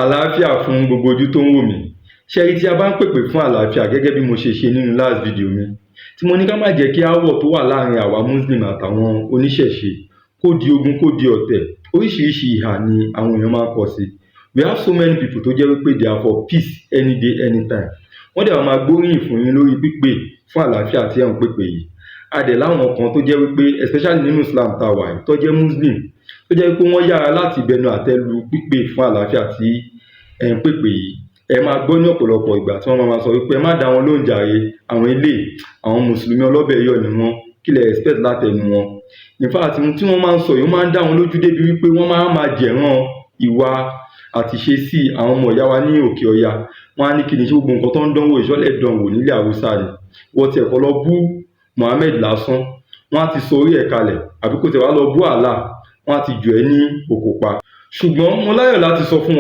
Àlàáfíà fún gbogbo ojú tó ń wò mí. Ṣé rí tí a bá ń pèpè fún àlàáfíà gẹ́gẹ́ bí mo ṣe ṣe nínú last video mi tí mo ní ká má jẹ́ kí aáwọ̀ tó wà láàrin àwa Muslim àtàwọn oníṣẹ̀ṣe kó di ogun kó di ọ̀tẹ̀, oríṣiríṣi ìhà ni àwọn èèyàn máa ń kọ sí. We have so many people tó jẹ́ wípé they are for peace any day anytime. Wọ́n dẹ̀ máa gbóríyìn fún yín lórí pípè fún àlàáfíà tí ẹ̀ ń pèpè yìí. A dẹ̀ láwọn kan tó jẹ́ wípé especially nínú Islam tá a wà yìí tó jẹ́ Muslim tó jẹ́ wípé wọ́n yára láti bẹnu àtẹ́ lu pípè fún àlàáfíà tí ẹ̀ ń pèpè yìí. Ẹ máa gbọ́ ní ọ̀pọ̀lọpọ̀ ìgbà tí wọ́n máa sọ wípé ẹ má dá wọn lóhùn jàre, àwọn eléyìí àwọn mùsùlùmí ọlọ́bẹ̀ yọ̀ ni wọ́n, kí lẹ expect látẹnu wọn. In fact tí wọ́n máa ń sọ yìí ó máa ń dá wọn lójú débi wípé wọ́n máa jẹ̀ràn ìwà àti ṣe sí àwọn ọmọ ìyá wa ní òkè ọya. Wọ́n á ní kí ni ṣé gbogbo nǹkan tó ń dánwò ìṣọ́lẹ̀ dánwò nílẹ̀ Haúsá ni. Wọ́n ti ẹ̀kọ́ lọ bú Muhammed lásán, wọ́n á ti sọ orí ẹ̀ kalẹ̀, àbí kó tẹ̀ wá lọ bú Allah, wọ́n á ti jù ẹ́ ní òkò pa. Ṣùgbọ́n mo láyọ̀ láti sọ fún wa